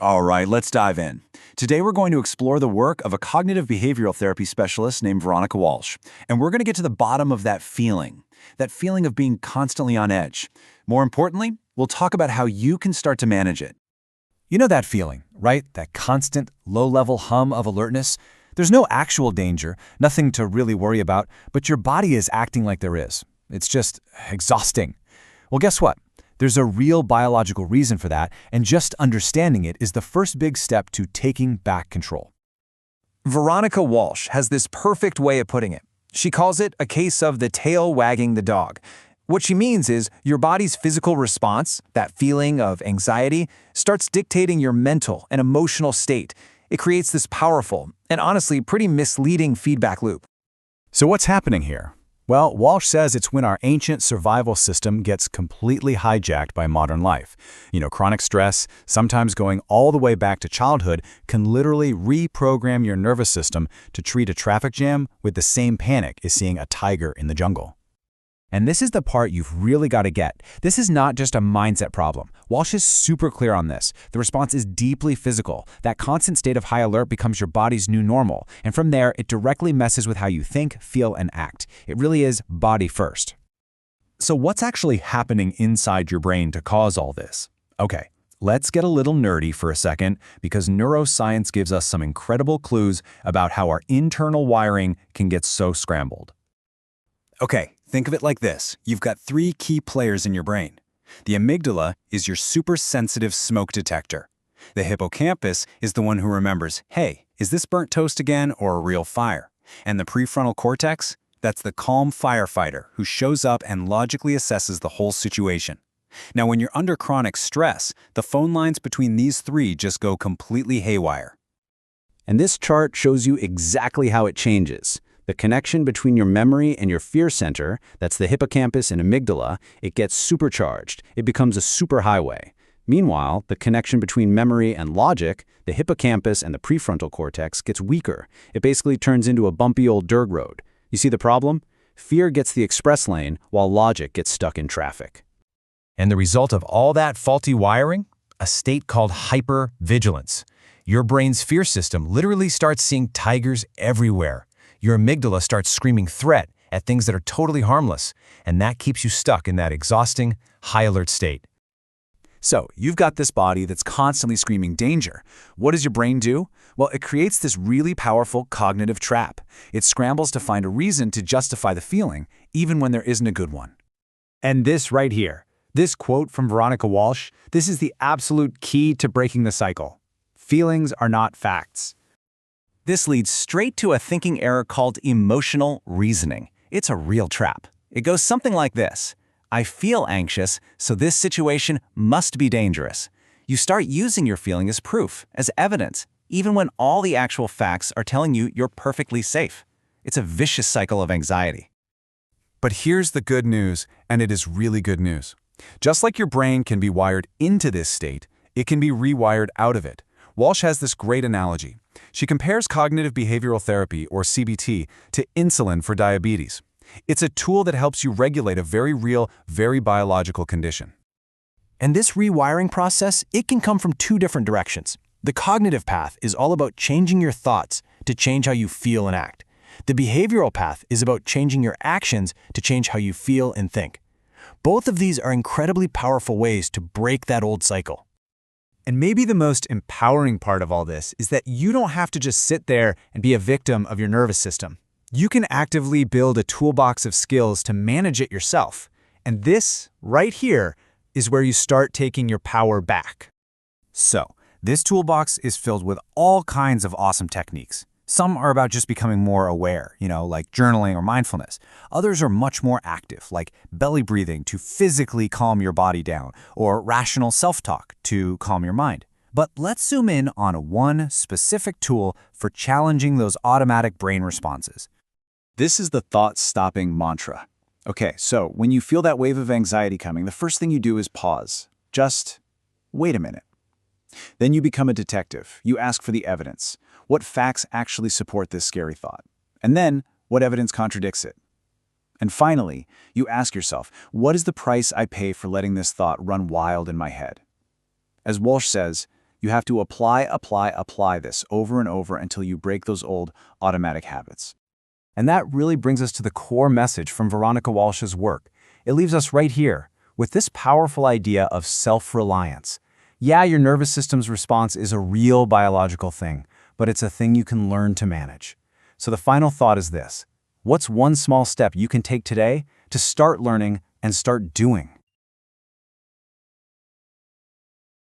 All right, let's dive in. Today we're going to explore the work of a cognitive behavioral therapy specialist named Veronica Walsh, and we're going to get to the bottom of that feeling of being constantly on edge. More importantly, we'll talk about how you can start to manage it. You know that feeling, right? That constant, low-level hum of alertness? There's no actual danger, nothing to really worry about, but your body is acting like there is. It's just exhausting. Well, guess what? There's a real biological reason for that, and just understanding it is the first big step to taking back control. Veronica Walsh has this perfect way of putting it. She calls it a case of the tail wagging the dog. What she means is your body's physical response, that feeling of anxiety, starts dictating your mental and emotional state. It creates this powerful and honestly pretty misleading feedback loop. So what's happening here? Well, Walsh says it's when our ancient survival system gets completely hijacked by modern life. Chronic stress, sometimes going all the way back to childhood, can literally reprogram your nervous system to treat a traffic jam with the same panic as seeing a tiger in the jungle. And this is the part you've really got to get. This is not just a mindset problem. Walsh is super clear on this. The response is deeply physical. That constant state of high alert becomes your body's new normal. And from there, it directly messes with how you think, feel, and act. It really is body first. So what's actually happening inside your brain to cause all this? Okay, let's get a little nerdy for a second because neuroscience gives us some incredible clues about how our internal wiring can get so scrambled. Okay, think of it like this. You've got three key players in your brain. The amygdala is your super-sensitive smoke detector. The hippocampus is the one who remembers, hey, is this burnt toast again or a real fire? And the prefrontal cortex? That's the calm firefighter who shows up and logically assesses the whole situation. Now, when you're under chronic stress, the phone lines between these three just go completely haywire. And this chart shows you exactly how it changes. The connection between your memory and your fear center, that's the hippocampus and amygdala, it gets supercharged. It becomes a superhighway. Meanwhile, the connection between memory and logic, the hippocampus and the prefrontal cortex, gets weaker. It basically turns into a bumpy old dirt road. You see the problem? Fear gets the express lane, while logic gets stuck in traffic. And the result of all that faulty wiring? A state called hypervigilance. Your brain's fear system literally starts seeing tigers everywhere. Your amygdala starts screaming threat at things that are totally harmless, and that keeps you stuck in that exhausting, high-alert state. So, you've got this body that's constantly screaming danger. What does your brain do? Well, it creates this really powerful cognitive trap. It scrambles to find a reason to justify the feeling, even when there isn't a good one. And this right here, this quote from Veronica Walsh, this is the absolute key to breaking the cycle. Feelings are not facts. This leads straight to a thinking error called emotional reasoning. It's a real trap. It goes something like this. I feel anxious, so this situation must be dangerous. You start using your feeling as proof, as evidence, even when all the actual facts are telling you you're perfectly safe. It's a vicious cycle of anxiety. But here's the good news, and it is really good news. Just like your brain can be wired into this state, it can be rewired out of it. Walsh has this great analogy. She compares cognitive behavioral therapy, or CBT, to insulin for diabetes. It's a tool that helps you regulate a very real, very biological condition. And this rewiring process, it can come from two different directions. The cognitive path is all about changing your thoughts to change how you feel and act. The behavioral path is about changing your actions to change how you feel and think. Both of these are incredibly powerful ways to break that old cycle. And maybe the most empowering part of all this is that you don't have to just sit there and be a victim of your nervous system. You can actively build a toolbox of skills to manage it yourself. And this, right here, is where you start taking your power back. So, this toolbox is filled with all kinds of awesome techniques. Some are about just becoming more aware, like journaling or mindfulness. Others are much more active, like belly breathing to physically calm your body down, or rational self-talk to calm your mind. But let's zoom in on one specific tool for challenging those automatic brain responses. This is the thought-stopping mantra. Okay, so when you feel that wave of anxiety coming, the first thing you do is pause. Just wait a minute. Then you become a detective. You ask for the evidence. What facts actually support this scary thought? And then, what evidence contradicts it? And finally, you ask yourself, what is the price I pay for letting this thought run wild in my head? As Walsh says, You have to apply this over and over until you break those old automatic habits. And that really brings us to the core message from Veronica Walsh's work. It leaves us right here with this powerful idea of self-reliance. Yeah, your nervous system's response is a real biological thing, but it's a thing you can learn to manage. So the final thought is this: what's one small step you can take today to start learning and start doing?